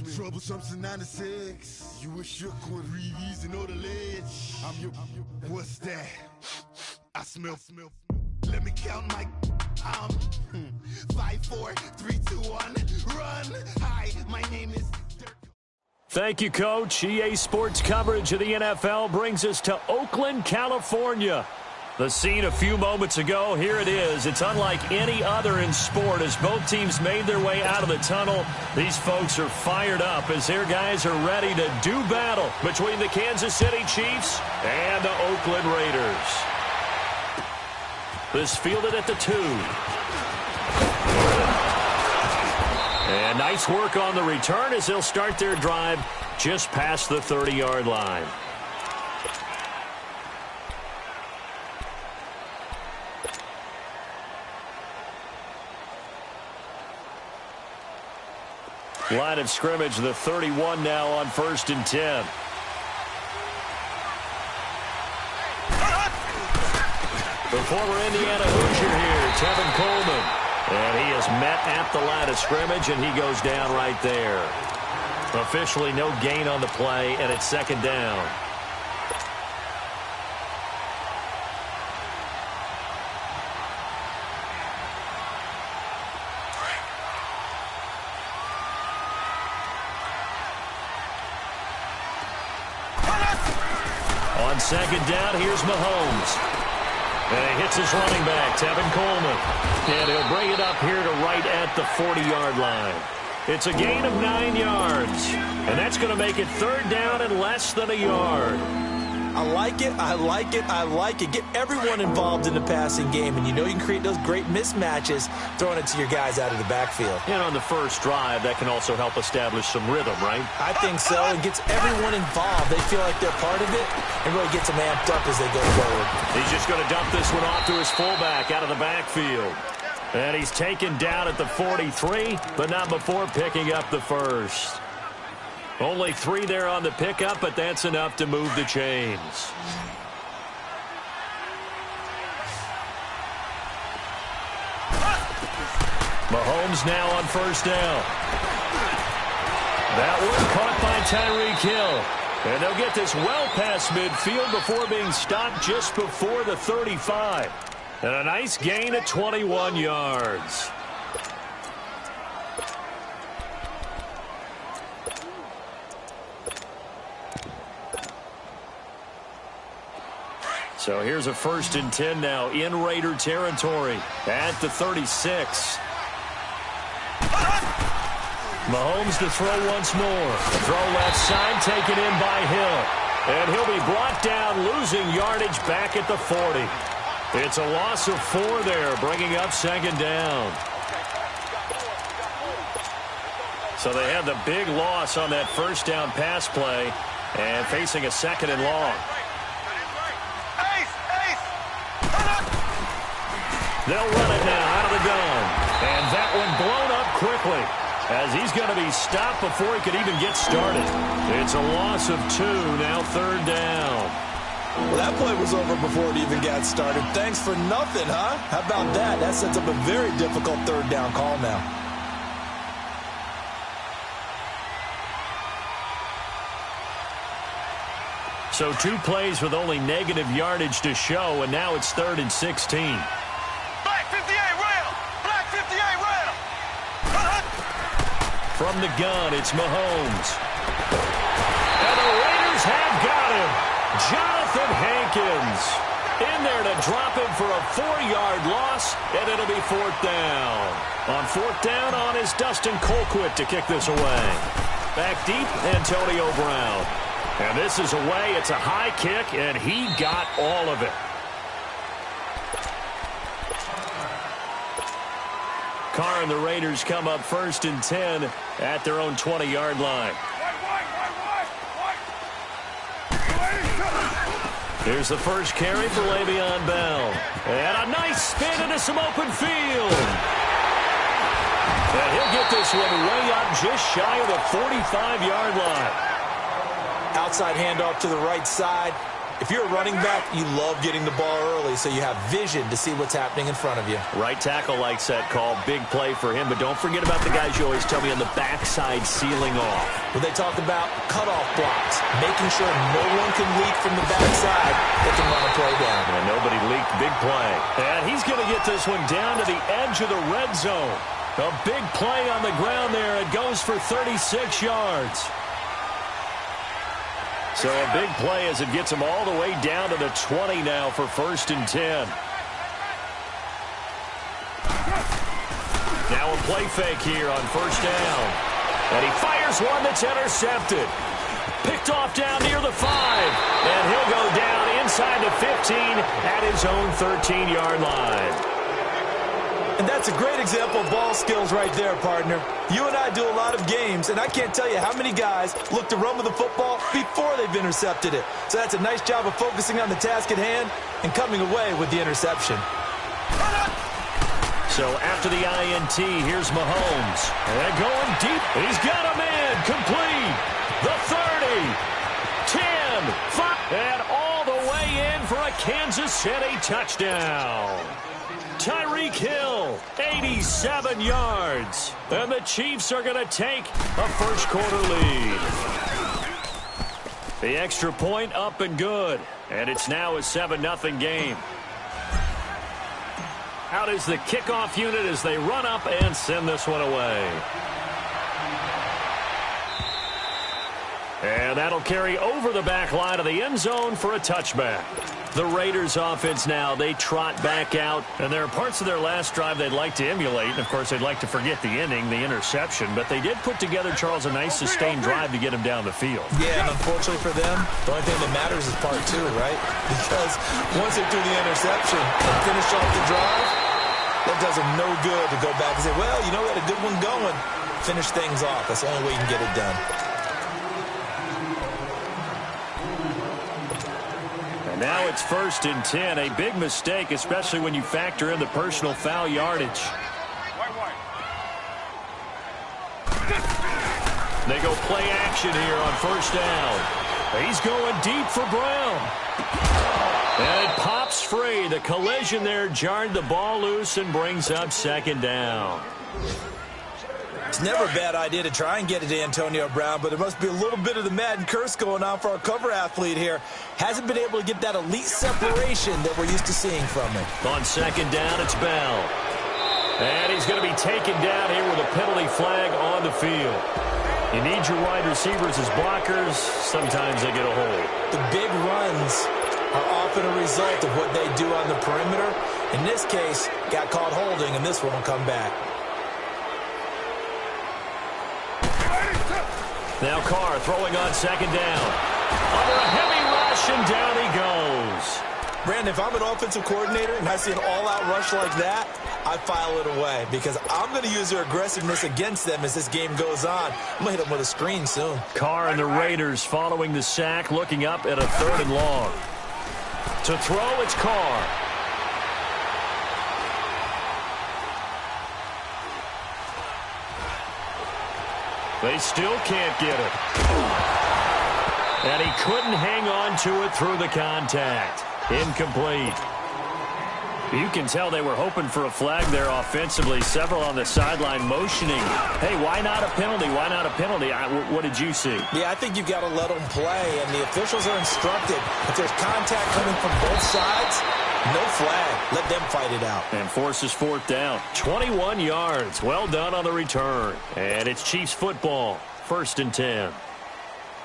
Troublesome since 96. You a shook one, breathe easy, know the ledge. I'm your, what's that? I smell. Let me count my, 5, 4, 3, 2, 1, run. Hi, my name is Dirk. Thank you, Coach. EA Sports coverage of the NFL brings us to Oakland, California. The scene a few moments ago, here it is. It's unlike any other in sport as both teams made their way out of the tunnel. These folks are fired up as their guys are ready to do battle between the Kansas City Chiefs and the Oakland Raiders. This fielded at the 2. And nice work on the return as they'll start their drive just past the 30-yard line. Line of scrimmage, the 31 now on 1st and 10. The former Indiana Hoosier here, Tevin Coleman. And he is met at the line of scrimmage, and he goes down right there. Officially no gain on the play, and it's 2nd down. On 2nd down, here's Mahomes. And he hits his running back, Tevin Coleman. And he'll bring it up here to right at the 40-yard line. It's a gain of 9 yards. And that's going to make it 3rd down and less than a yard. I like it. Get everyone involved in the passing game, and you know you can create those great mismatches throwing it to your guys out of the backfield. And on the first drive, that can also help establish some rhythm, right? I think so. It gets everyone involved. They feel like they're part of it and really gets them amped up as they go forward. He's just going to dump this one off to his fullback out of the backfield. And he's taken down at the 43, but not before picking up the first. Only 3 there on the pickup, but that's enough to move the chains. Mahomes now on 1st down. That one caught by Tyreek Hill. And they'll get this well past midfield before being stopped just before the 35. And a nice gain at 21 yards. So here's a 1st and 10 now in Raider territory at the 36. Mahomes to throw once more. Throw left side, taken in by Hill. And he'll be brought down, losing yardage back at the 40. It's a loss of 4 there, bringing up 2nd down. So they had the big loss on that 1st down pass play and facing a 2nd and long. They'll run it now out of the gun. And that one blown up quickly as he's going to be stopped before he could even get started. It's a loss of 2, now 3rd down. Well, that play was over before it even got started. Thanks for nothing, huh? How about that? That sets up a very difficult 3rd down call now. So 2 plays with only negative yardage to show, and now it's 3rd and 16. From the gun, it's Mahomes. And the Raiders have got him. Jonathan Hankins in there to drop him for a 4-yard loss, and it'll be 4th down. On 4th down on is Dustin Colquitt to kick this away. Back deep, Antonio Brown. And this is away. It's a high kick, and he got all of it. Carr and the Raiders come up 1st and 10 at their own 20-yard line. Here's the first carry for Le'Veon Bell. And a nice spin into some open field. And he'll get this one way up just shy of the 45-yard line. Outside handoff to the right side. If you're a running back, you love getting the ball early so you have vision to see what's happening in front of you. Right tackle likes that call. Big play for him. But don't forget about the guys you always tell me on the backside sealing off. When they talk about cutoff blocks, making sure no one can leak from the backside, they can run a play down. And nobody leaked. Big play. And he's going to get this one down to the edge of the red zone. A big play on the ground there. It goes for 36 yards. So a big play as it gets him all the way down to the 20 now for 1st and 10. Now a play fake here on 1st down. And he fires one that's intercepted. Picked off down near the 5. And he'll go down inside the 15 at his own 13-yard line. And that's a great example of ball skills right there, partner. You and I do a lot of games, and I can't tell you how many guys look to run with the football before they've intercepted it. So that's a nice job of focusing on the task at hand and coming away with the interception. So after the INT, here's Mahomes. And going deep. He's got a man complete. The 30, 10, 5, and all the way in for a Kansas City touchdown. Tyreek Hill, 87 yards. And the Chiefs are going to take a first-quarter lead. The extra point up and good. And it's now a 7-0 game. Out is the kickoff unit as they run up and send this one away. And that'll carry over the back line of the end zone for a touchback. The Raiders offense now, they trot back out. And there are parts of their last drive they'd like to emulate. And, of course, they'd like to forget the inning, the interception. But they did put together, Charles, a nice sustained drive to get him down the field. Yeah, and unfortunately for them, the only thing that matters is part 2, right? Because once they do the interception and finish off the drive, that does them no good to go back and say, well, you know, we had a good one going. Finish things off. That's the only way you can get it done. Now it's 1st and 10. A big mistake, especially when you factor in the personal foul yardage. They go play action here on 1st down. He's going deep for Brown. And it pops free. The collision there jarred the ball loose and brings up 2nd down. It's never a bad idea to try and get it to Antonio Brown, but there must be a little bit of the Madden curse going on for our cover athlete here. Hasn't been able to get that elite separation that we're used to seeing from him. On 2nd down, it's Bell. And he's going to be taken down here with a penalty flag on the field. You need your wide receivers as blockers. Sometimes they get a hold. The big runs are often a result of what they do on the perimeter. In this case, got caught holding, and this one will come back. Now Carr throwing on 2nd down. Under a heavy rush, and down he goes. Brandon, if I'm an offensive coordinator and I see an all-out rush like that, I file it away because I'm going to use their aggressiveness against them as this game goes on. I'm going to hit them with a screen soon. Carr and the Raiders following the sack, looking up at a 3rd and long. To throw, it's Carr. They still can't get it. And he couldn't hang on to it through the contact. Incomplete. You can tell they were hoping for a flag there offensively. Several on the sideline motioning. Hey, why not a penalty? Why not a penalty? What did you see? Yeah, I think you've got to let them play, and the officials are instructed. If there's contact coming from both sides, no flag. Let them fight it out. And forces 4th down. 21 yards. Well done on the return. And it's Chiefs football. 1st and 10.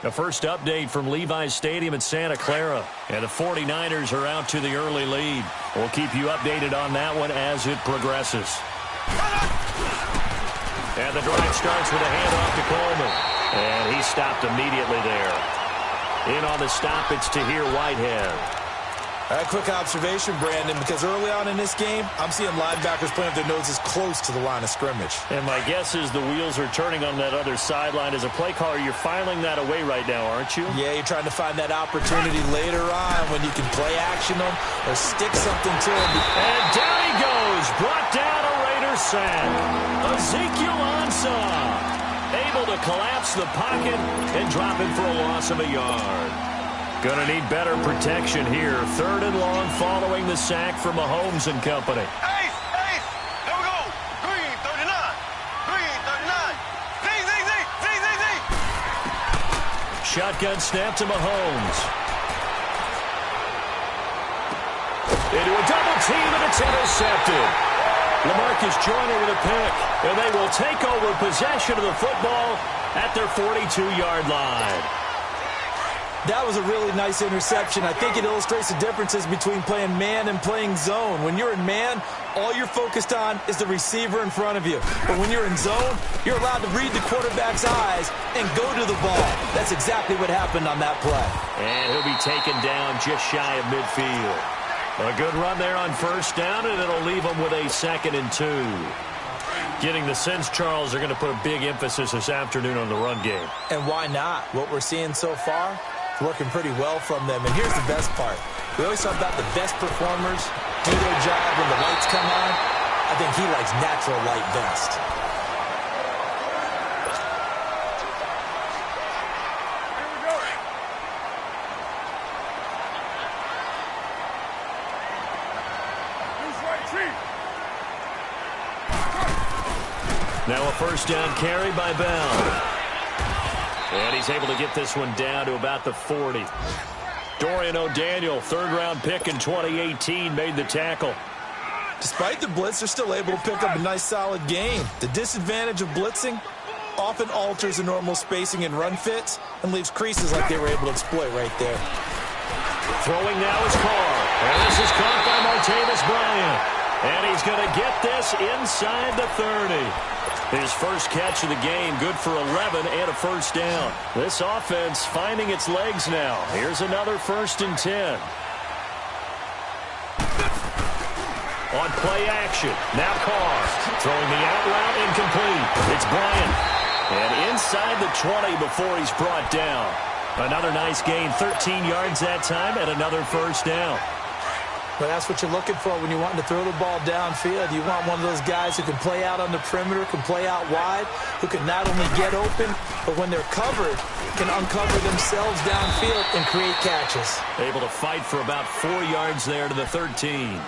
The first update from Levi's Stadium in Santa Clara. And the 49ers are out to the early lead. We'll keep you updated on that one as it progresses. And the drive starts with a handoff to Coleman. And he stopped immediately there. In on the stop, it's Tahir Whitehead. A quick observation, Brandon, because early on in this game, I'm seeing linebackers playing with their noses close to the line of scrimmage. And my guess is the wheels are turning on that other sideline. As a play caller, you're filing that away right now, aren't you? Yeah, you're trying to find that opportunity later on when you can play action them or stick something to them. And down he goes. Brought down a Raider sack. Ezekiel Ansah able to collapse the pocket and drop it for a loss of a yard. Gonna need better protection here. 3rd and long following the sack from Mahomes and company. Ace! There we go! Green 39! Green 39! Z! Shotgun snap to Mahomes. Into a double team, and it's intercepted. LaMarcus Joyner with a pick, and they will take over possession of the football at their 42-yard line. That was a really nice interception. I think it illustrates the differences between playing man and playing zone. When you're in man, all you're focused on is the receiver in front of you. But when you're in zone, you're allowed to read the quarterback's eyes and go to the ball. That's exactly what happened on that play. And he'll be taken down just shy of midfield. A good run there on 1st down, and it'll leave them with a 2nd and 2. Getting the sense, Charles, are going to put a big emphasis this afternoon on the run game. And why not? What we're seeing so far, working pretty well from them. And here's the best part. We always talk about the best performers do their job when the lights come on. I think he likes natural light best. Now a 1st down carry by Bell. And he's able to get this one down to about the 40. Dorian O'Daniel, 3rd-round pick in 2018, made the tackle. Despite the blitz, they're still able to pick up a nice, solid gain. The disadvantage of blitzing often alters the normal spacing and run fits and leaves creases like they were able to exploit right there. Throwing now is Carr. And this is caught by Martavis Bryant. And he's going to get this inside the 30. His first catch of the game, good for 11 and a 1st down. This offense finding its legs now. Here's another 1st and 10. On play action, now Carr. Throwing the out route incomplete. It's Bryant. And inside the 20 before he's brought down. Another nice gain, 13 yards that time, and another 1st down. Well, that's what you're looking for when you're wanting to throw the ball downfield. You want one of those guys who can play out on the perimeter, can play out wide, who can not only get open, but when they're covered, can uncover themselves downfield and create catches. Able to fight for about 4 yards there to the 13.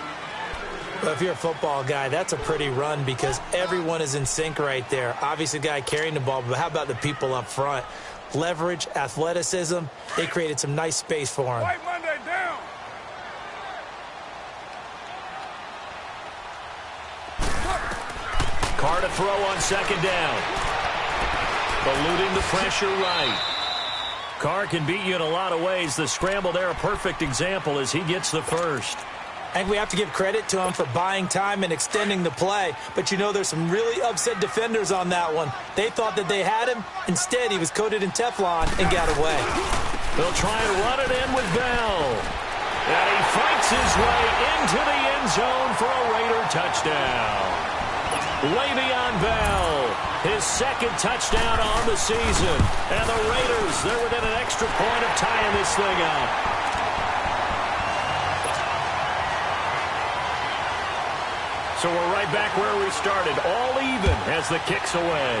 Well, if you're a football guy, that's a pretty run because everyone is in sync right there. Obviously, the guy carrying the ball, but how about the people up front? Leverage, athleticism, they created some nice space for him. White Monday down! Carr to throw on 2nd down. Eluding the pressure right. Carr can beat you in a lot of ways. The scramble there, a perfect example as he gets the 1st. I think we have to give credit to him for buying time and extending the play. But, you know, there's some really upset defenders on that one. They thought that they had him. Instead, he was coated in Teflon and got away. They'll try and run it in with Bell. And he fights his way into the end zone for a Raider touchdown. Le'Veon Bell, his 2nd touchdown on the season. And the Raiders, they're within an extra point of tying this thing up. So we're right back where we started, all even as the kick's away.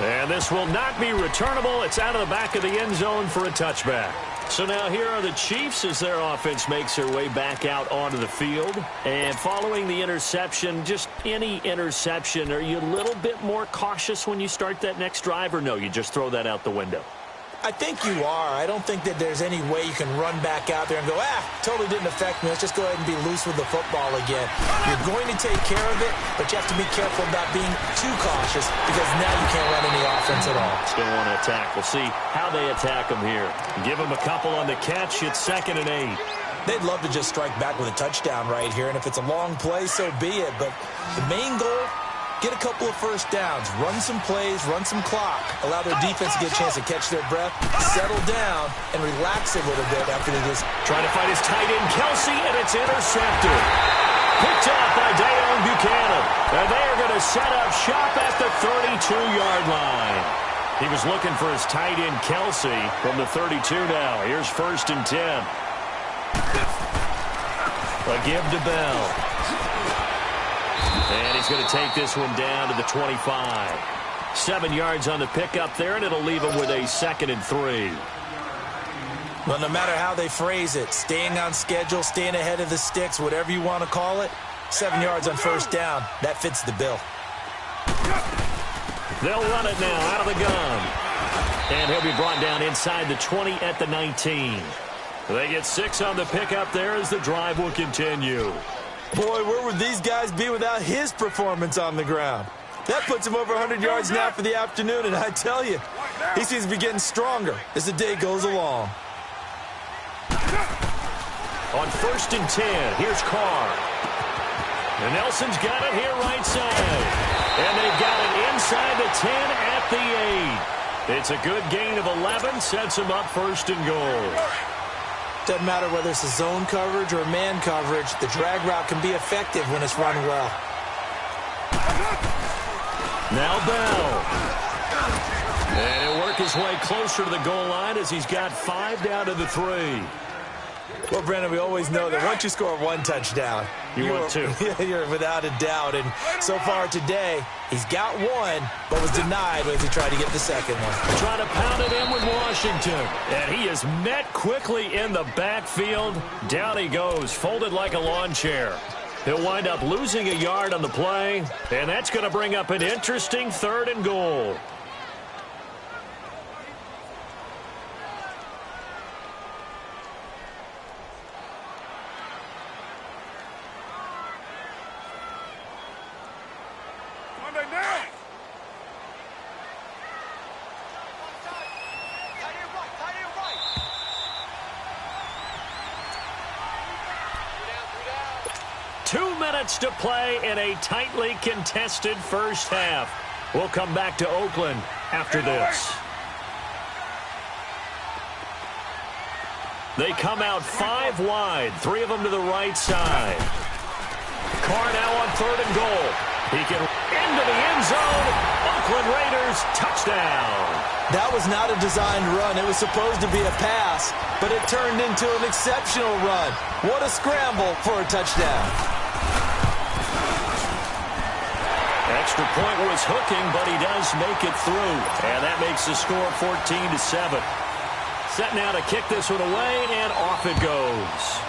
And this will not be returnable. It's out of the back of the end zone for a touchback. So now here are the Chiefs as their offense makes their way back out onto the field. And following the interception, just any interception, are you a little bit more cautious when you start that next drive, or no, you just throw that out the window? I think you are. I don't think that there's any way you can run back out there and go, totally didn't affect me. Let's just go ahead and be loose with the football again. You're going to take care of it, but you have to be careful about being too cautious because now you can't run any offense at all. Still want to attack. We'll see how they attack them here. Give them a couple on the catch. It's 2nd and 8. They'd love to just strike back with a touchdown right here, and if it's a long play, so be it. But the main goal, get a couple of 1st downs, run some plays, run some clock, allow their defense to get a chance to catch their breath, settle down, and relax a little bit after they just... Trying to find his tight end, Kelsey, and it's intercepted. Picked up by Dayon Buchanan. And they are going to set up shop at the 32-yard line. He was looking for his tight end, Kelsey, from the 32 now. Here's 1st and 10. A give to Bell. And he's going to take this one down to the 25. 7 yards on the pickup there, and it'll leave them with a 2nd and 3. Well, no matter how they phrase it, staying on schedule, staying ahead of the sticks, whatever you want to call it, 7 yards on first down, that fits the bill. They'll run it now out of the gun. And he'll be brought down inside the 20 at the 19. They get 6 on the pickup there as the drive will continue. Boy, where would these guys be without his performance on the ground? That puts him over 100 yards now for the afternoon, and I tell you, he seems to be getting stronger as the day goes along. On 1st and 10, here's Carr. And Nelson's got it here right side. And they've got it inside the 10 at the 8. It's a good gain of 11, sets him up 1st and goal. Doesn't matter whether it's a zone coverage or man coverage, the drag route can be effective when it's run well. Now Bell. And he'll work his way closer to the goal line as he's got 5 down to the 3. Well, Brandon, we always know that once you score 1 touchdown, want 2. You're without a doubt. And so far today, he's got 1, but was denied as he tried to get the 2nd one. Trying to pound it in with Washington. And he is met quickly in the backfield. Down he goes, folded like a lawn chair. He'll wind up losing a yard on the play, and that's going to bring up an interesting 3rd and goal. Down. 2 minutes to play in a tightly contested first half. We'll come back to Oakland after this. They come out 5 wide, 3 of them to the right side. Carr now on 3rd and goal. He can into the end zone. Oakland Raiders touchdown. That was not a designed run. It was supposed to be a pass, but it turned into an exceptional run. What a scramble for a touchdown. Extra point was hooking, but he does make it through. And that makes the score 14-7. Set now to kick this one away, and off it goes.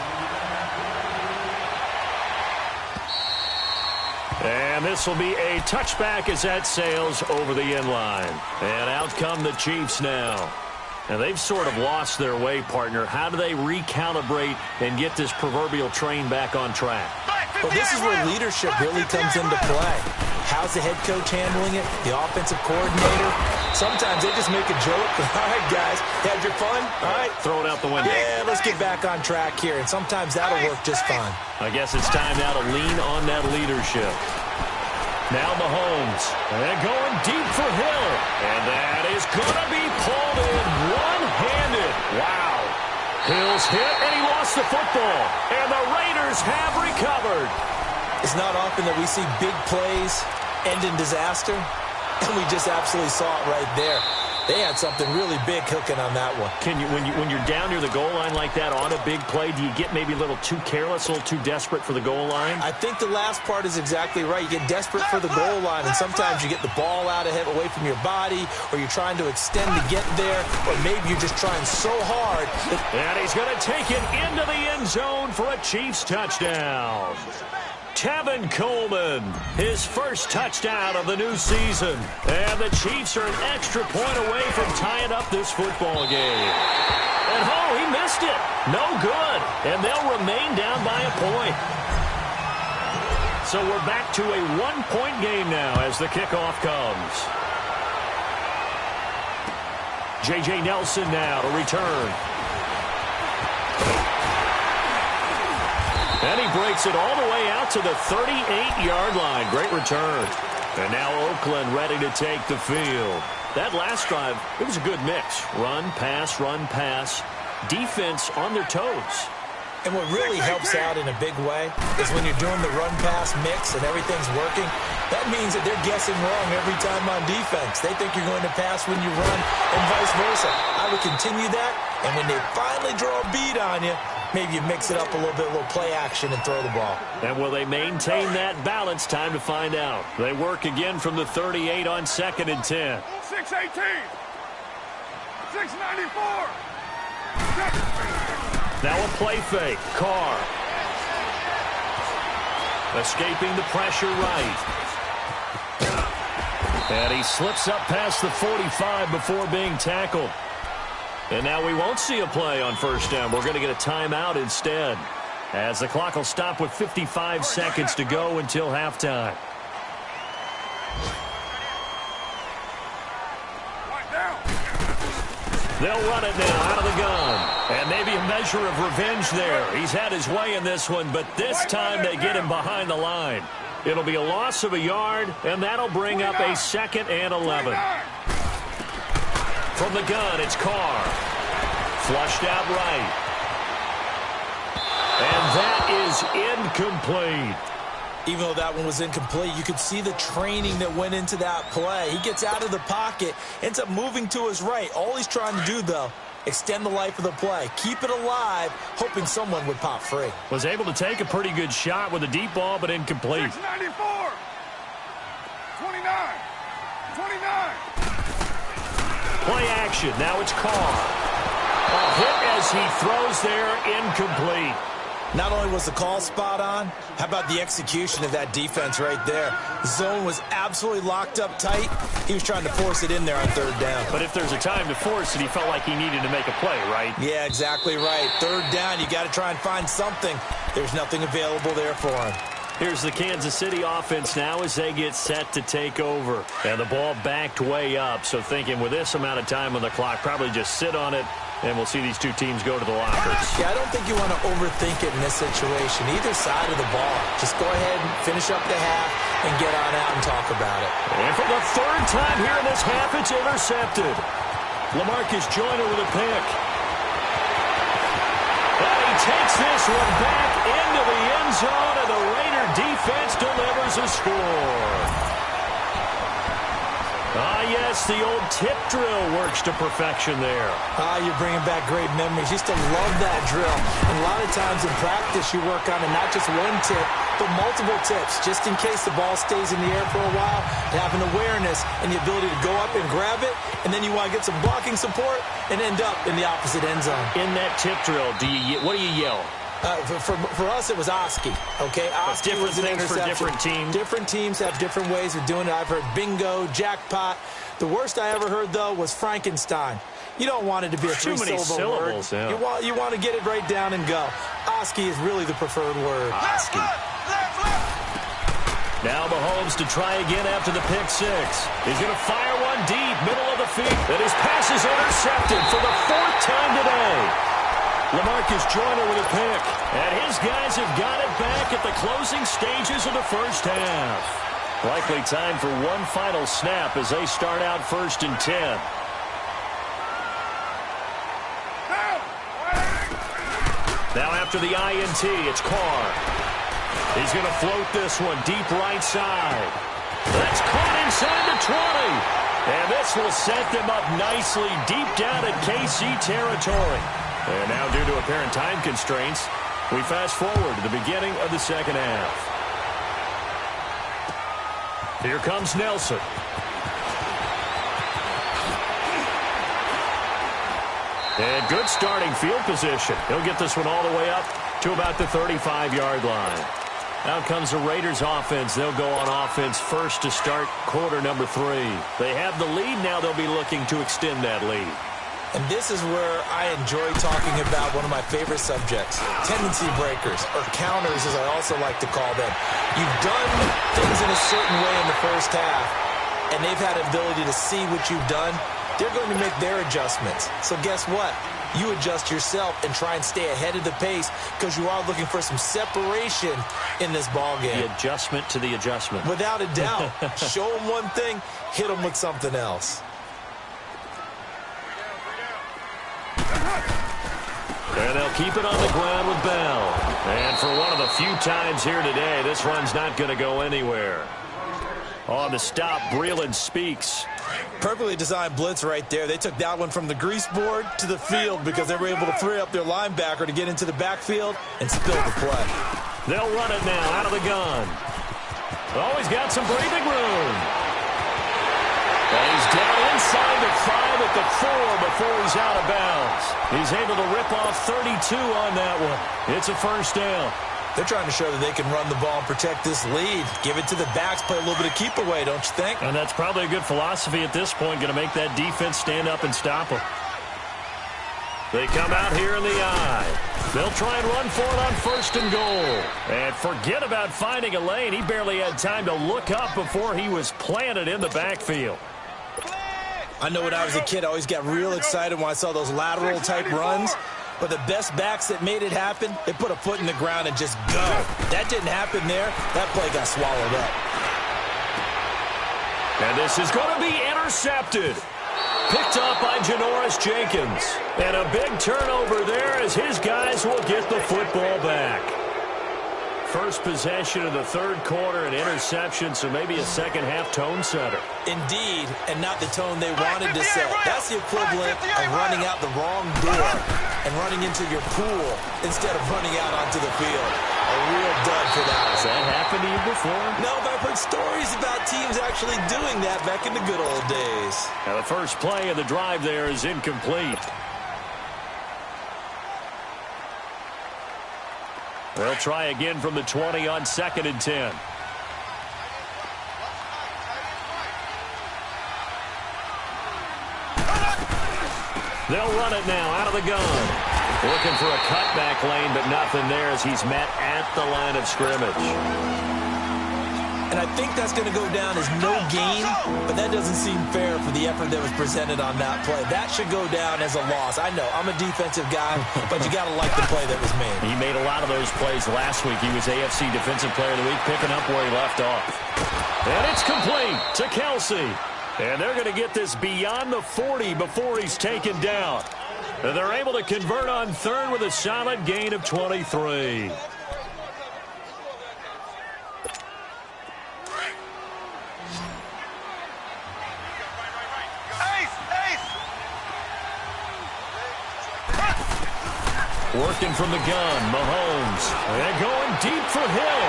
And this will be a touchback as that sails over the end line. And out come the Chiefs now. And they've sort of lost their way, partner. How do they recalibrate and get this proverbial train back on track? Well, this is where leadership really comes into play. How's the head coach handling it? The offensive coordinator? Sometimes they just make a joke. All right, guys, had your fun? All right. Throw it out the window. Yeah, let's get back on track here. And sometimes that'll work just fine. I guess it's time now to lean on that leadership. Now Mahomes. And going deep for Hill. And that is going to be pulled in one-handed. Wow. Hill's hit, and he lost the football. And the Raiders have recovered. It's not often that we see big plays end in disaster, and we just absolutely saw it right there. They had something really big cooking on that one. Can you, when you're down near the goal line like that on a big play, do you get maybe a little too careless, a little too desperate for the goal line? I think the last part is exactly right. You get desperate for the goal line, and sometimes you get the ball out ahead, away from your body, or you're trying to extend to get there, or maybe you're just trying so hard. And he's going to take it into the end zone for a Chiefs touchdown. Tevin Coleman, his first touchdown of the new season. And the Chiefs are an extra point away from tying up this football game. And, oh, he missed it. No good. And they'll remain down by a point. So we're back to a one-point game now as the kickoff comes. J.J. Nelson now to return. And he breaks it all the way out to the 38-yard line. Great return. And now Oakland ready to take the field. That last drive, it was a good mix. Run, pass, defense on their toes. And what really helps out in a big way is when you're doing the run-pass mix and everything's working, that means that they're guessing wrong every time on defense. They think you're going to pass when you run and vice versa. I would continue that, and when they finally draw a bead on you, maybe you mix it up a little play action and throw the ball. And will they maintain that balance? Time to find out. They work again from the 38 on 2nd and 10. 618. 694. Now a play fake. Carr. Escaping the pressure right. And he slips up past the 45 before being tackled. And now we won't see a play on 1st down. We're going to get a timeout instead, as the clock will stop with 55 seconds to go until halftime. They'll run it now out of the gun. And maybe a measure of revenge there. He's had his way in this one, but this time they get him behind the line. It'll be a loss of a yard, and that'll bring up a 2nd and 11. From the gun, it's Carr. Flushed out right. And that is incomplete. Even though that one was incomplete, you could see the training that went into that play. He gets out of the pocket, ends up moving to his right. All he's trying to do, though, extend the life of the play. Keep it alive, hoping someone would pop free. Was able to take a pretty good shot with a deep ball, but incomplete. 694. 29. 29. Play action. Now it's Carr. A hit as he throws there, incomplete. Not only was the call spot on, how about the execution of that defense right there? The zone was absolutely locked up tight. He was trying to force it in there on 3rd down. But if there's a time to force it, he felt like he needed to make a play, right? Yeah, exactly right. 3rd down, you got to try and find something. There's nothing available there for him. Here's the Kansas City offense now as they get set to take over. And the ball backed way up, so thinking with this amount of time on the clock, probably just sit on it, and we'll see these two teams go to the lockers. Yeah, I don't think you want to overthink it in this situation, either side of the ball. Just go ahead and finish up the half and get on out and talk about it. And for the 3rd time here in this half, it's intercepted. LaMarcus Joyner with a pick. And he takes this one back into the end zone, and the Raider defense delivers a score. Ah, yes, the old tip drill works to perfection there. Ah, you're bringing back great memories. Used to love that drill. And a lot of times in practice, you work on it, not just one tip, but multiple tips, just in case the ball stays in the air for a while. To have an awareness and the ability to go up and grab it, and then you want to get some blocking support and end up in the opposite end zone. In that tip drill, what do you yell? For us, it was Oski. Okay, Oski different was an things interception. for different teams. Different teams have different ways of doing it. I've heard bingo, jackpot. The worst I ever heard, though, was Frankenstein. You don't want it to be a too many syllables. word. Yeah. You want to get it right down and go. Oski is really the preferred word. Oski. Now Mahomes to try again after the pick six. He's going to fire one deep, middle of the field. And his pass is intercepted for the 4th time today. LaMarcus Joyner with a pick. And his guys have got it back at the closing stages of the 1st half. Likely time for one final snap as they start out 1st and 10. Now after the INT, it's Carr. He's going to float this one deep right side. That's caught inside the 20. And this will set them up nicely deep down at KC territory. And now, due to apparent time constraints, we fast forward to the beginning of the 2nd half. Here comes Nelson. And good starting field position. He'll get this one all the way up to about the 35-yard line. Now comes the Raiders offense. They'll go on offense first to start quarter number 3. They have the lead. Now they'll be looking to extend that lead. And this is where I enjoy talking about one of my favorite subjects, tendency breakers, or counters as I also like to call them. You've done things in a certain way in the 1st half, and they've had an ability to see what you've done. They're going to make their adjustments. So guess what? You adjust yourself and try and stay ahead of the pace because you are looking for some separation in this ball game. The adjustment to the adjustment. Without a doubt. Show them one thing, hit them with something else. And they'll keep it on the ground with Bell. And for one of the few times here today, this run's not going to go anywhere. On the stop, Breeland speaks. Perfectly designed blitz right there. They took that one from the grease board to the field because they were able to free up their linebacker to get into the backfield and spill the play. They'll run it now out of the gun. Oh, he's got some breathing room. And he's down inside the 5 at the 4 before he's out of bounds. He's able to rip off 32 on that one. It's a first down. They're trying to show that they can run the ball and protect this lead. Give it to the backs, play a little bit of keep away, don't you think? And that's probably a good philosophy at this point, going to make that defense stand up and stop them. They come out here in the eye. They'll try and run for it on first and goal. And forget about finding a lane. He barely had time to look up before he was planted in the backfield. I know when I was a kid, I always got real excited when I saw those lateral-type runs. But the best backs that made it happen, they put a foot in the ground and just go. That didn't happen there. That play got swallowed up. And this is going to be intercepted. Picked up by Janoris Jenkins. And a big turnover there as his guys will get the football back. First possession of the third quarter, an interception, so maybe a second-half tone setter. Indeed, and not the tone they wanted to set. That's the equivalent of running out the wrong door and running into your pool instead of running out onto the field. A real dud for that. Has that happened to you before? No, but I've heard stories about teams actually doing that back in the good old days. Now the first play of the drive there is incomplete. They'll try again from the 20 on 2nd and 10. They'll run it now out of the gun. Looking for a cutback lane, but nothing there as he's met at the line of scrimmage. And I think that's going to go down as no gain, but that doesn't seem fair for the effort that was presented on that play. That should go down as a loss. I know, I'm a defensive guy, but you got to like the play that was made. He made a lot of those plays last week. He was AFC Defensive Player of the Week, picking up where he left off. And it's complete to Kelsey. And they're going to get this beyond the 40 before he's taken down. And they're able to convert on third with a solid gain of 23. Working from the gun, Mahomes. And going deep for Hill.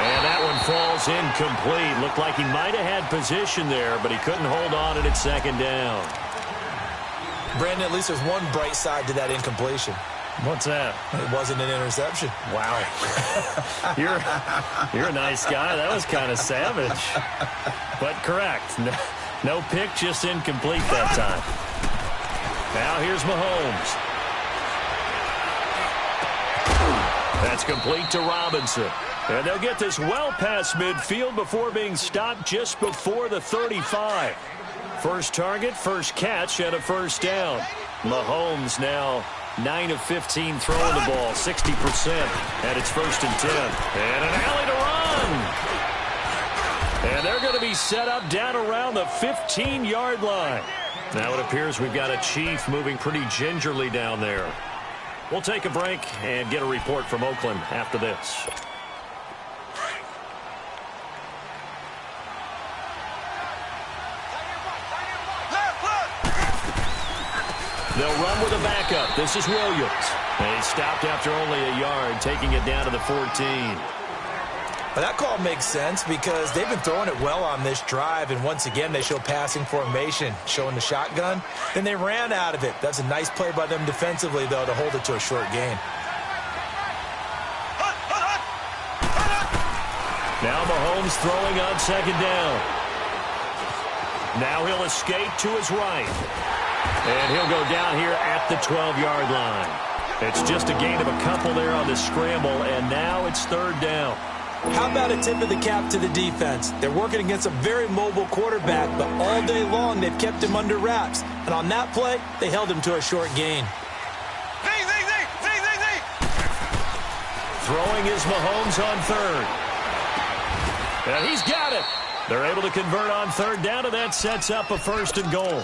And that one falls incomplete. Looked like he might have had position there, but he couldn't hold on and it's second down. Brandon, at least there's one bright side to that incompletion. What's that? It wasn't an interception. Wow. You're a nice guy. That was kind of savage. But correct. No pick, just incomplete that time. Now here's Mahomes. That's complete to Robinson. And they'll get this well past midfield before being stopped just before the 35. First target, first catch, and a first down. Mahomes now 9 of 15 throwing the ball, 60%. And it's 1st and 10. And an alley to run. And they're going to be set up down around the 15-yard line. Now it appears we've got a Chief moving pretty gingerly down there. We'll take a break and get a report from Oakland after this. They'll run with a backup. This is Williams. And he stopped after only a yard, taking it down to the 14. Well, that call makes sense because they've been throwing it well on this drive, and once again they show passing formation, showing the shotgun. Then they ran out of it. That's a nice play by them defensively, though, to hold it to a short gain. Now Mahomes throwing on second down. Now he'll escape to his right. And he'll go down here at the 12-yard line. It's just a gain of a couple there on the scramble, and now it's third down. How about a tip of the cap to the defense? They're working against a very mobile quarterback, but all day long they've kept him under wraps. And on that play, they held him to a short gain. Throwing is Mahomes on third. And he's got it. They're able to convert on third down, and that sets up a 1st and goal.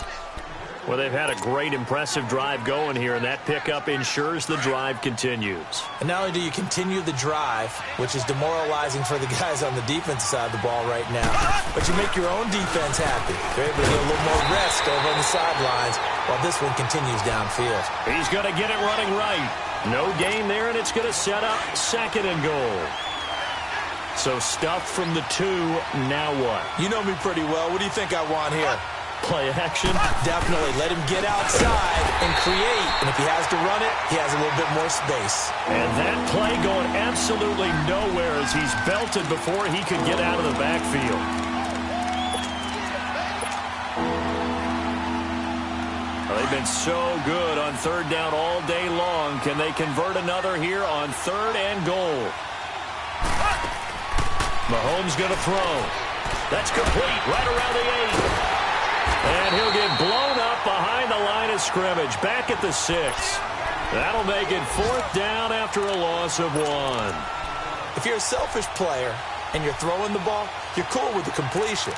Well, they've had a great, impressive drive going here, and that pickup ensures the drive continues. And not only do you continue the drive, which is demoralizing for the guys on the defensive side of the ball right now, but you make your own defense happy. They're able to get a little more rest over on the sidelines while this one continues downfield. He's going to get it running right. No gain there, and it's going to set up 2nd and goal. So stuff from the 2, now what? You know me pretty well. What do you think I want here? Play action? Definitely. Let him get outside and create. And if he has to run it, he has a little bit more space. And that play going absolutely nowhere as he's belted before he could get out of the backfield. Well, they've been so good on 3rd down all day long. Can they convert another here on 3rd and goal? Mahomes going to throw. That's complete right around the 8. And he'll get blown up behind the line of scrimmage, back at the 6. That'll make it 4th down after a loss of 1. If you're a selfish player and you're throwing the ball, you're cool with the completion.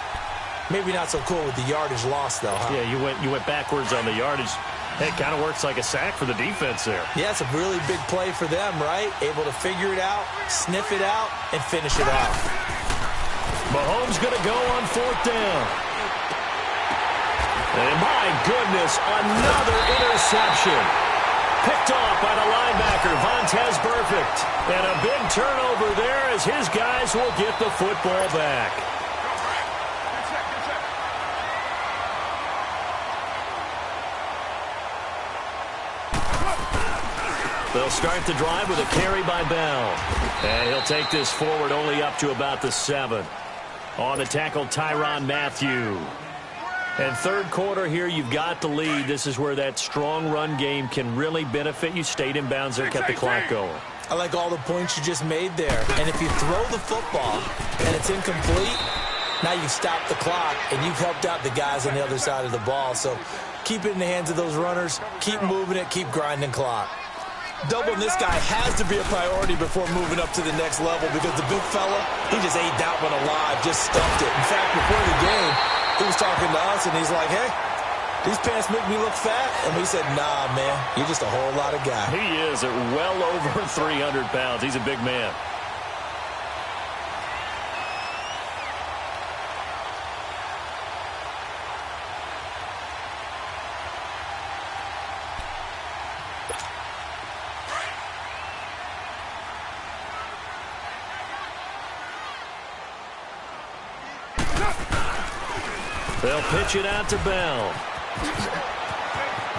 Maybe not so cool with the yardage loss, though, huh? Yeah, you went backwards on the yardage. It kind of works like a sack for the defense there. Yeah, it's a really big play for them, right? Able to figure it out, sniff it out, and finish it off. Mahomes going to go on 4th down. And my goodness, another interception. Picked off by the linebacker, Vontaze Burfict. And a big turnover there as his guys will get the football back. They'll start the drive with a carry by Bell. And he'll take this forward only up to about the 7. On the tackle, Tyrann Mathieu. And 3rd quarter here, you've got the lead. This is where that strong run game can really benefit you. Stayed in bounds there, kept the clock going. I like all the points you just made there. And if you throw the football and it's incomplete, now you've stopped the clock and you've helped out the guys on the other side of the ball. So keep it in the hands of those runners. Keep moving it. Keep grinding clock. Doubling this guy has to be a priority before moving up to the next level because the big fella, he just ate that one alive, just stuffed it. In fact, before the game, he was talking to us, and he's like, hey, these pants make me look fat. And we said, nah, man, you're just a whole lot of guy. He is at well over 300 pounds. He's a big man. They'll pitch it out to Bell.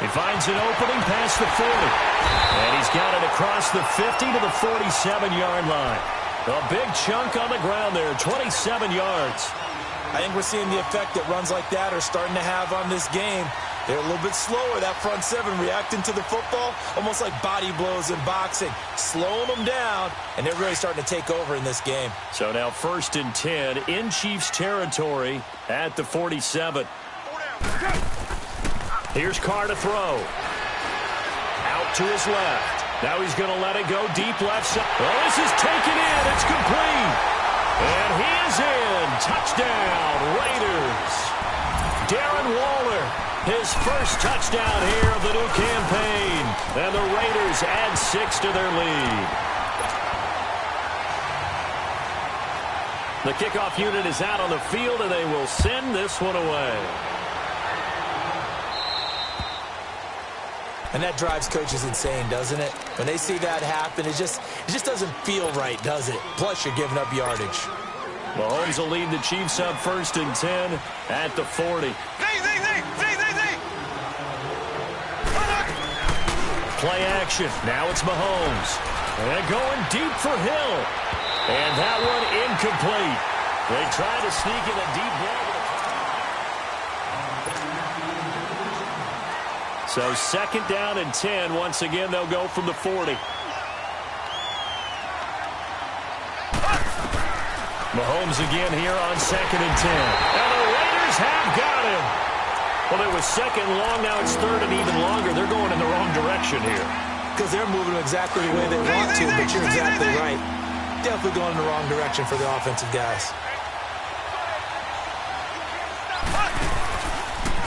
He finds an opening past the 40. And he's got it across the 50 to the 47-yard line. A big chunk on the ground there, 27 yards. I think we're seeing the effect that runs like that are starting to have on this game. They're a little bit slower, that front 7, reacting to the football, almost like body blows in boxing, slowing them down, and they're really starting to take over in this game. So now 1st and 10 in Chiefs territory at the 47. Here's Carr to throw. Out to his left. Now he's going to let it go deep left side. Oh, this is taken in. It's complete. And he is in. Touchdown, Raiders. Darren Waller, his first touchdown here of the new campaign. And the Raiders add 6 to their lead. The kickoff unit is out on the field, and they will send this one away. And that drives coaches insane, doesn't it? When they see that happen, it just doesn't feel right, does it? Plus, you're giving up yardage. Mahomes will lead the Chiefs up 1st and 10 at the 40. Play action. Now it's Mahomes. And going deep for Hill. And that one incomplete. They try to sneak in a deep ball. So 2nd down and 10. Once again, they'll go from the 40. Mahomes again here on 2nd and 10. And the Raiders have got him. Well, it was 2nd long. Now it's 3rd and even longer. They're going in the wrong direction here. Because they're moving exactly the way they want to, but you're exactly right. Definitely going in the wrong direction for the offensive guys.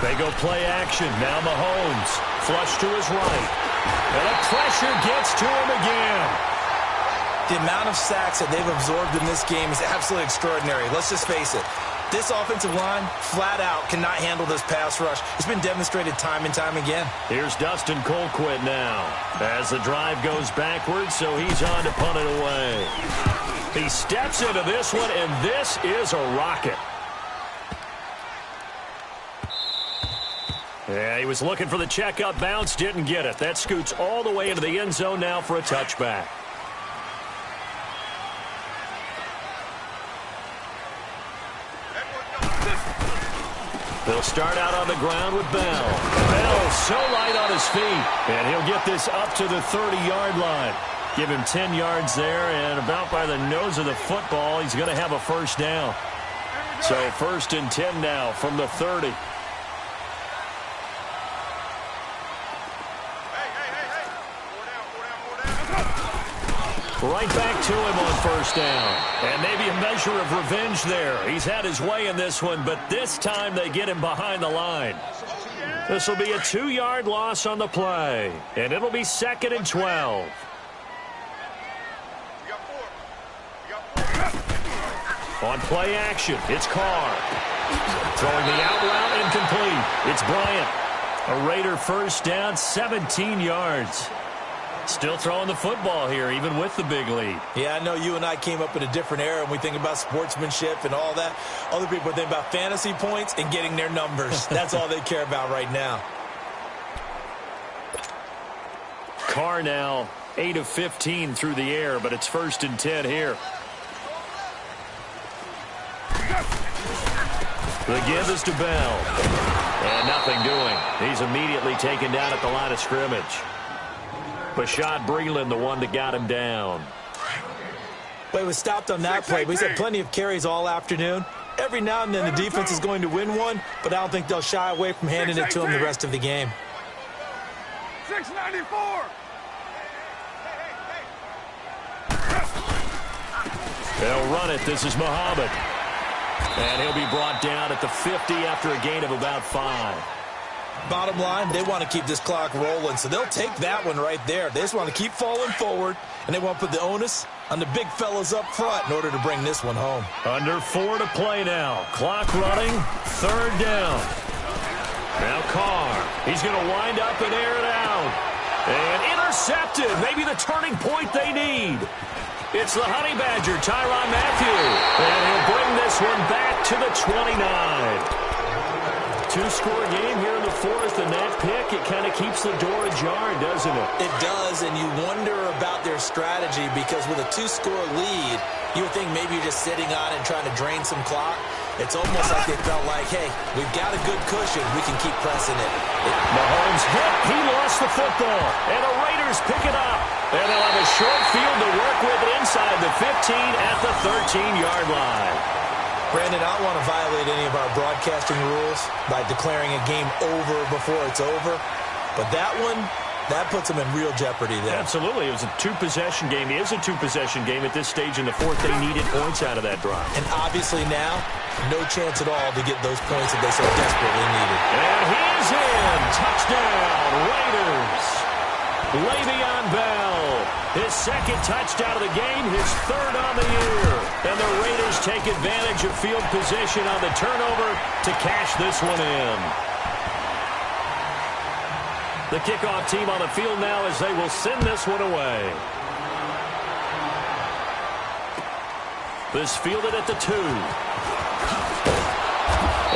They go play action. Now Mahomes. Flush to his right. And the pressure gets to him again. The amount of sacks that they've absorbed in this game is absolutely extraordinary. Let's just face it. This offensive line, flat out, cannot handle this pass rush. It's been demonstrated time and time again. Here's Dustin Colquitt now. As the drive goes backwards, so he's on to punt it away. He steps into this one, and this is a rocket. Yeah, he was looking for the checkup bounce, didn't get it. That scoots all the way into the end zone now for a touchback. They'll start out on the ground with Bell. Bell so light on his feet, and he'll get this up to the 30-yard line. Give him 10 yards there, and about by the nose of the football, he's going to have a first down. So 1st and 10 now from the 30. Right back to him on 1st down. And maybe a measure of revenge there. He's had his way in this one, but this time they get him behind the line. This will be a 2-yard loss on the play, and it'll be 2nd and 12. On play action, it's Carr. Throwing the out route incomplete. It's Bryant. A Raider first down, 17 yards. Still throwing the football here, even with the big lead. Yeah, I know you and I came up in a different era, and we think about sportsmanship and all that. Other people think about fantasy points and getting their numbers. That's all they care about right now. Carr now 8 of 15 through the air, but it's 1st and 10 here. The give is to Bell. And nothing doing. He's immediately taken down at the line of scrimmage. Bashad Breeland, the one that got him down. Well, he was stopped on that play, but he's had plenty of carries all afternoon. Every now and then the defense is going to win one, but I don't think they'll shy away from handing it to him the rest of the game. 694. They'll run it. This is Muhammad. And he'll be brought down at the 50 after a gain of about 5. Bottom line, they want to keep this clock rolling, so they'll take that one right there. They just want to keep falling forward, and they want to put the onus on the big fellas up front in order to bring this one home. Under 4 to play now. Clock running, 3rd down. Now Carr. He's going to wind up and air it out. And intercepted. Maybe the turning point they need. It's the Honey Badger, Tyrann Mathieu. And he'll bring this one back to the 29. 2-score game here in the 4th, and that pick, it kind of keeps the door ajar, doesn't it? It does, and you wonder about their strategy because with a 2-score lead, you would think maybe you're just sitting on it and trying to drain some clock. It's almost like they felt like, hey, we've got a good cushion. We can keep pressing it. Mahomes hit. He lost the football, and the Raiders pick it up. And they'll have a short field to work with inside the 15 at the 13-yard line. Brandon, I don't want to violate any of our broadcasting rules by declaring a game over before it's over. But that one, that puts them in real jeopardy there. Absolutely. It was a 2-possession game. It is a 2-possession game at this stage in the 4th. They needed points out of that drive. And obviously now, no chance at all to get those points that they so desperately needed. And he is in. Touchdown, Raiders. Le'Veon Bell. His 2nd touchdown of the game, his 3rd on the year. And the Raiders take advantage of field position on the turnover to cash this one in. The kickoff team on the field now as they will send this one away. This fielded at the 2.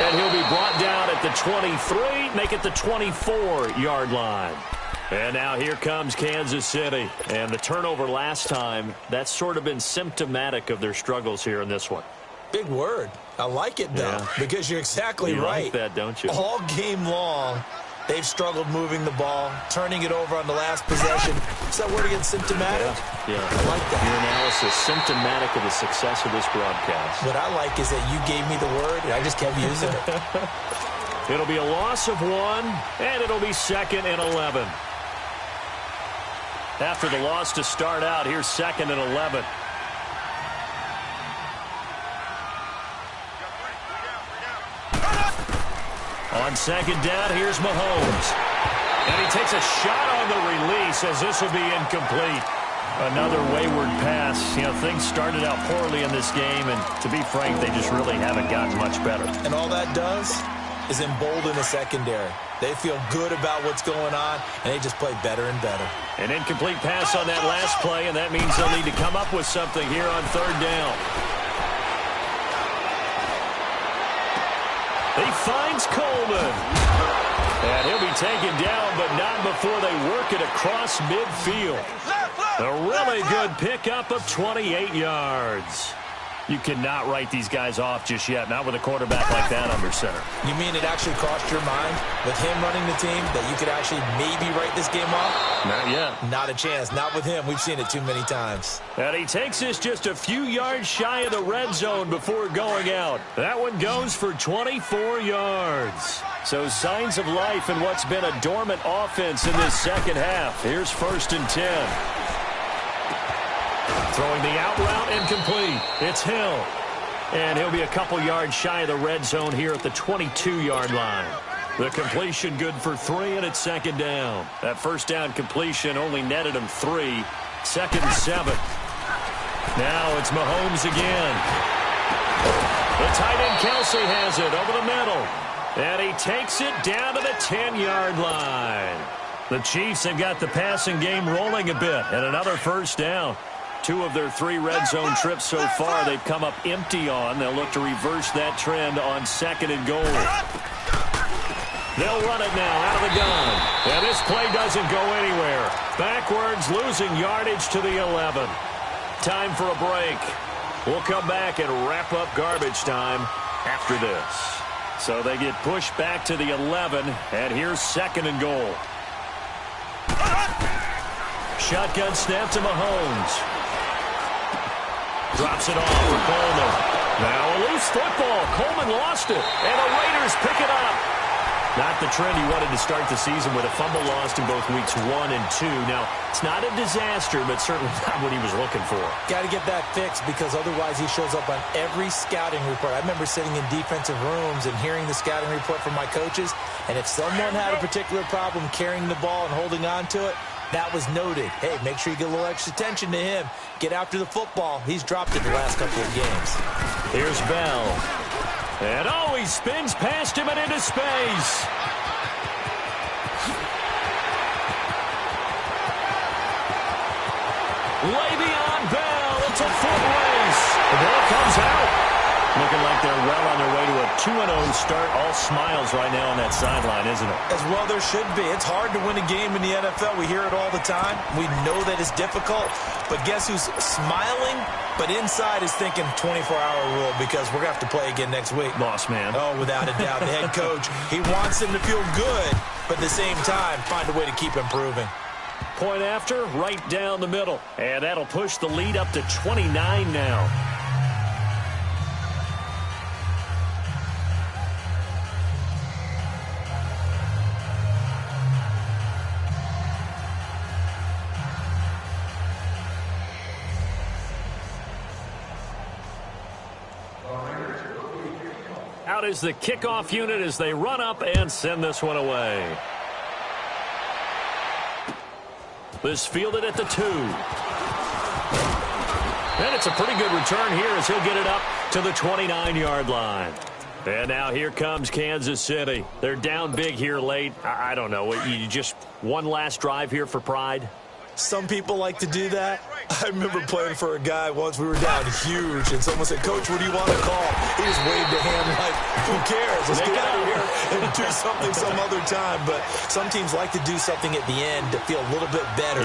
And he'll be brought down at the 23, make it the 24-yard line. And now here comes Kansas City. And the turnover last time, that's sort of been symptomatic of their struggles here in this one. Big word. I like it, though, because you're exactly right. You like that, don't you? All game long, they've struggled moving the ball, turning it over on the last possession. Is that word again, symptomatic? Yeah. I like that. Your analysis, symptomatic of the success of this broadcast. What I like is that you gave me the word, and I just kept using it. It'll be a loss of 1, and it'll be 2nd and 11. After the loss to start out, here's 2nd and 11. On second down, here's Mahomes. And he takes a shot on the release as this will be incomplete. Another wayward pass. You know, things started out poorly in this game, and to be frank, they just really haven't gotten much better. And all that does is embolden the secondary. They feel good about what's going on, and they just play better and better. An incomplete pass on that last play, and that means they'll need to come up with something here on third down. He finds Coleman. And he'll be taken down, but not before they work it across midfield. A really good pickup of 28 yards. You cannot write these guys off just yet, not with a quarterback like that under center. You mean it actually crossed your mind with him running the team that you could actually maybe write this game off? Not yet. Not a chance. Not with him. We've seen it too many times. And he takes us just a few yards shy of the red zone before going out. That one goes for 24 yards. So signs of life in what's been a dormant offense in this second half. Here's 1st and 10. Throwing the out route incomplete. It's Hill. And he'll be a couple yards shy of the red zone here at the 22-yard line. The completion good for 3, and it's second down. That first down completion only netted him 3. 2nd and 7. Now it's Mahomes again. The tight end Kelsey has it over the middle. And he takes it down to the 10-yard line. The Chiefs have got the passing game rolling a bit, and another first down. 2 of their 3 red zone trips so far they've come up empty on. They'll look to reverse that trend on 2nd and goal. They'll run it now out of the gun. And this play doesn't go anywhere. Backwards, losing yardage to the 11. Time for a break. We'll come back and wrap up garbage time after this. So they get pushed back to the 11, and here's 2nd and goal. Shotgun snap to Mahomes. Drops it off for Coleman. Now a loose football. Coleman lost it, and the Raiders pick it up. Not the trend he wanted to start the season with, a fumble lost in both weeks 1 and 2. Now, it's not a disaster, but certainly not what he was looking for. Got to get that fixed because otherwise he shows up on every scouting report. I remember sitting in defensive rooms and hearing the scouting report from my coaches, and if someone had a particular problem carrying the ball and holding on to it, that was noted. Hey, make sure you get a little extra attention to him. Get after the football. He's dropped it the last couple of games. Here's Bell. And he spins past him and into space. Le'Veon Bell. It's a foot race. The ball comes out. Looking like they're well on their way to a 2-0 start. All smiles right now on that sideline, isn't it? As well there should be. It's hard to win a game in the NFL. We hear it all the time. We know that it's difficult. But guess who's smiling? But inside is thinking 24-hour rule because we're going to have to play again next week. Boss man. Oh, without a doubt. The head coach, he wants them to feel good, but at the same time, find a way to keep improving. Point after, right down the middle. And that'll push the lead up to 29 now. Out is the kickoff unit as they run up and send this one away. This fielded at the 2. And it's a pretty good return here as he'll get it up to the 29-yard line. And now here comes Kansas City. They're down big here late. I don't know. You just one last drive here for pride? Some people like to do that. I remember playing for a guy once. We were down huge, and someone said, "Coach, what do you want to call?" He just waved a hand like, "Who cares? Let's get out of here and do something some other time." But some teams like to do something at the end to feel a little bit better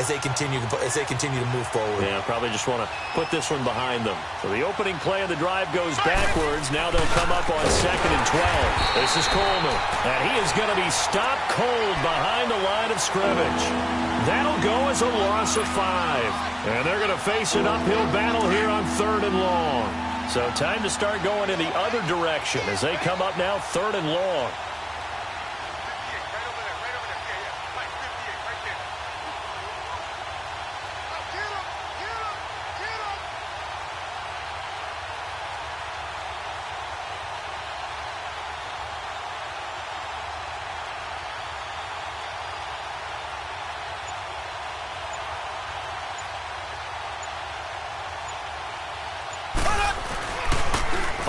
as they continue to move forward. Yeah, probably just want to put this one behind them. So the opening play of the drive goes backwards. Now they'll come up on 2nd and 12. This is Coleman, and he is going to be stopped cold behind the line of scrimmage. That'll go as a loss of 5. And they're going to face an uphill battle here on 3rd and long. So time to start going in the other direction as they come up now 3rd and long.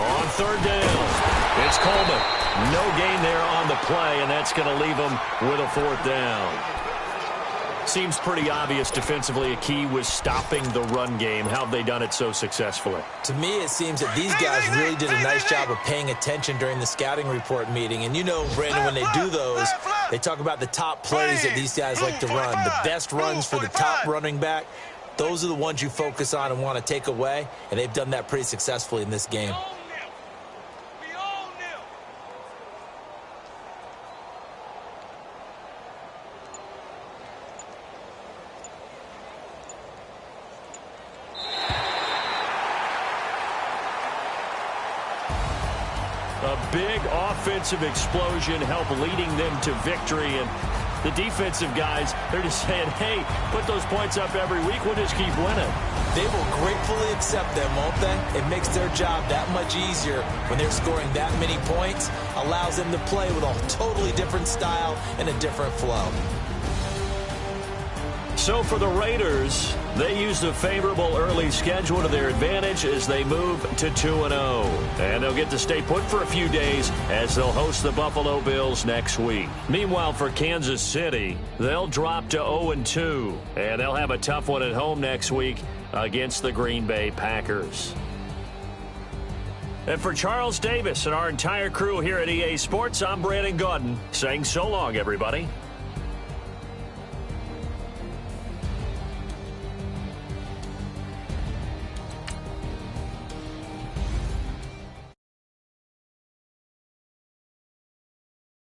On third down, it's Coleman. No gain there on the play, and that's going to leave him with a fourth down. Seems pretty obvious defensively a key was stopping the run game. How have they done it so successfully? To me, it seems that these guys really did a nice job of paying attention during the scouting report meeting. And you know, Brandon, when they do those, they talk about the top plays that these guys like to run. The best runs for the top running back, those are the ones you focus on and want to take away. And they've done that pretty successfully in this game. A big offensive explosion helped leading them to victory. And the defensive guys, they're just saying, hey, put those points up every week. We'll just keep winning. They will gratefully accept them, won't they? It makes their job that much easier when they're scoring that many points. Allows them to play with a totally different style and a different flow. So for the Raiders, they used a favorable early schedule to their advantage as they move to 2-0. And they'll get to stay put for a few days as they'll host the Buffalo Bills next week. Meanwhile, for Kansas City, they'll drop to 0-2. And they'll have a tough one at home next week against the Green Bay Packers. And for Charles Davis and our entire crew here at EA Sports, I'm Brandon Gaudin saying so long, everybody.